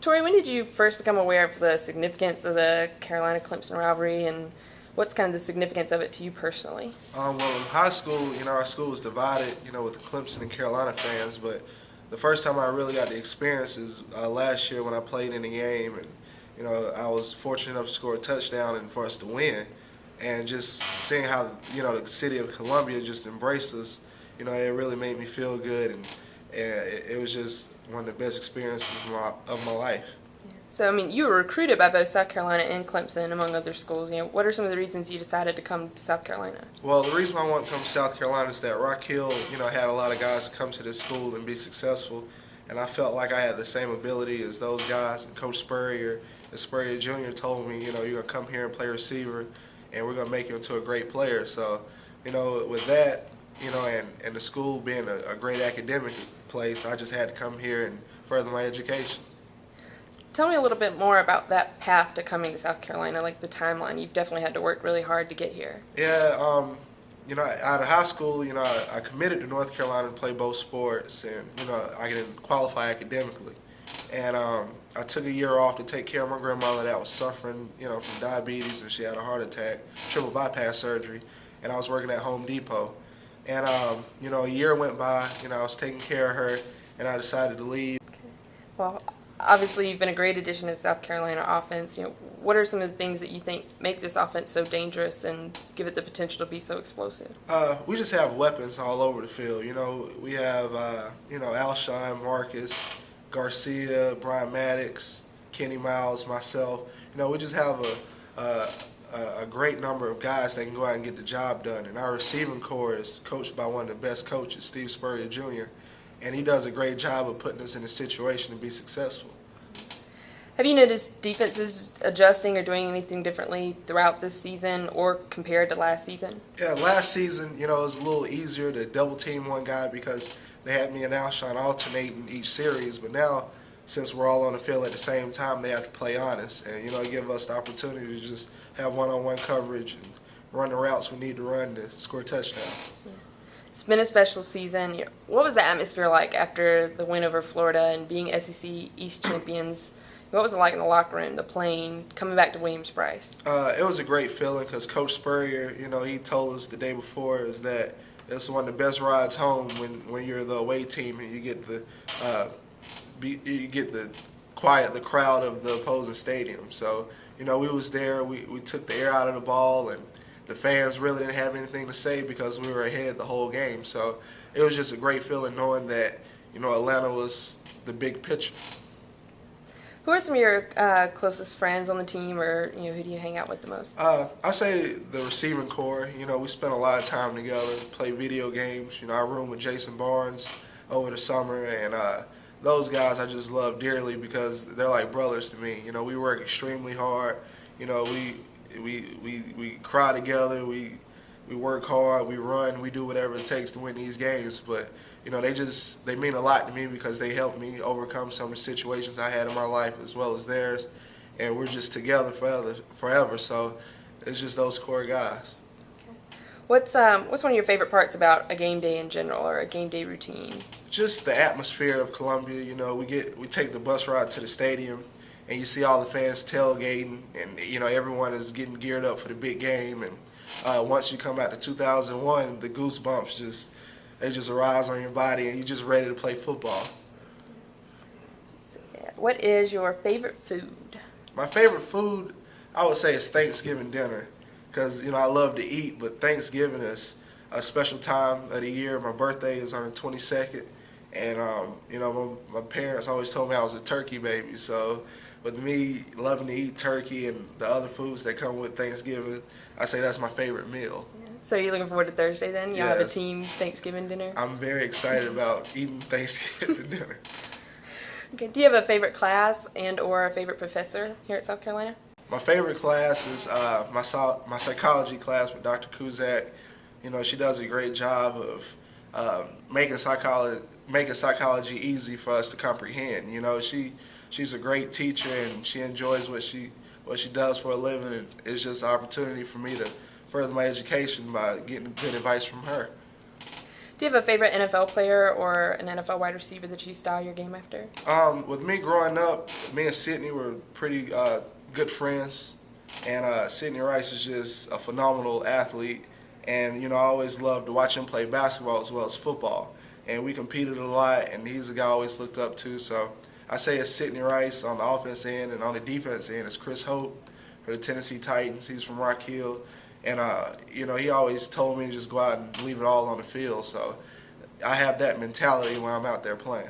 Tori, when did you first become aware of the significance of the Carolina-Clemson rivalry, and what's kind of the significance of it to you personally? Well, in high school, our school was divided, with the Clemson and Carolina fans, but the first time I really got to experience is last year when I played in the game, and, I was fortunate enough to score a touchdown and for us to win. And just seeing how, the city of Columbia just embraced us, it really made me feel good, and it was just one of the best experiences of my life. So, you were recruited by both South Carolina and Clemson, among other schools. What are some of the reasons you decided to come to South Carolina? Well, the reason I wanted to come to South Carolina is that Rock Hill, had a lot of guys come to this school and be successful, and I felt like I had the same ability as those guys. And Coach Spurrier Jr. told me, you're going to come here and play receiver, and we're going to make you into a great player. So, with that, and the school being a great academic place, I just had to come here and further my education. Tell me a little bit more about that path to coming to South Carolina, like the timeline. You've definitely had to work really hard to get here. Yeah, out of high school, I committed to North Carolina to play both sports, and, I didn't qualify academically. And I took a year off to take care of my grandmother that was suffering, from diabetes, and she had a heart attack, triple bypass surgery, and I was working at Home Depot. And, a year went by, I was taking care of her, and I decided to leave. Okay. Well, obviously you've been a great addition to the South Carolina offense. What are some of the things that you think make this offense so dangerous and give it the potential to be so explosive? We just have weapons all over the field. We have, Alshon, Marcus, Garcia, Brian Maddox, Kenny Miles, myself. We just have a great number of guys that can go out and get the job done. And our receiving corps is coached by one of the best coaches, Spurs Jr., and he does a great job of putting us in a situation to be successful. Have you noticed defenses adjusting or doing anything differently throughout this season or compared to last season? Yeah, last season, it was a little easier to double team one guy because they had me and Alshon alternating each series, but now, since we're all on the field at the same time, they have to play honest and, give us the opportunity to just have one-on-one coverage and run the routes we need to run to score a touchdown. Yeah. It's been a special season. What was the atmosphere like after the win over Florida and being SEC East champions? What was it like in the locker room, the plane, coming back to Williams-Brice? It was a great feeling because Coach Spurrier, he told us the day before is that it's one of the best rides home when you're the away team and you get the quiet the crowd of the opposing stadium. So, we was there. We took the air out of the ball, and the fans really didn't have anything to say because we were ahead the whole game. So it was just a great feeling knowing that, Atlanta was the big picture. Who are some of your closest friends on the team, or who do you hang out with the most? I say the receiving corps. We spent a lot of time together, play video games. I room with Jason Barnes over the summer, and those guys I just love dearly because they're like brothers to me. We work extremely hard. We cry together, we work hard, we run, we do whatever it takes to win these games. But, they mean a lot to me because they helped me overcome some of the situations I had in my life as well as theirs. And we're just together forever. So it's just those core guys. Okay. What's one of your favorite parts about a game day in general or a game day routine? Just the atmosphere of Columbia. We take the bus ride to the stadium, and you see all the fans tailgating, and everyone is getting geared up for the big game. And once you come out to 2001, the goosebumps just arise on your body, and you're just ready to play football. What is your favorite food? My favorite food, I would say, is Thanksgiving dinner, because I love to eat, but Thanksgiving is a special time of the year. My birthday is on the 22nd, and my parents always told me I was a turkey baby. So with me loving to eat turkey and the other foods that come with Thanksgiving, I say that's my favorite meal. Yeah. So are you looking forward to Thursday then? You'll have a team Thanksgiving dinner? I'm very excited about eating Thanksgiving dinner. Okay. Do you have a favorite class and or a favorite professor here at South Carolina? My favorite class is my psychology class with Dr. Kuzak. She does a great job of making psychology easy for us to comprehend. She's a great teacher, and she enjoys what she does for a living, and it's just an opportunity for me to further my education by getting good advice from her. Do you have a favorite NFL player or an NFL wide receiver that you style your game after? With me growing up, me and Sydney were pretty good friends, and Sydney Rice is just a phenomenal athlete. And I always loved to watch him play basketball as well as football. And we competed a lot, and he's a guy I always looked up to. So I say it's Sydney Rice on the offense end, and on the defense end, it's Chris Hope for the Tennessee Titans. He's from Rock Hill. And, he always told me to just go out and leave it all on the field. So I have that mentality when I'm out there playing.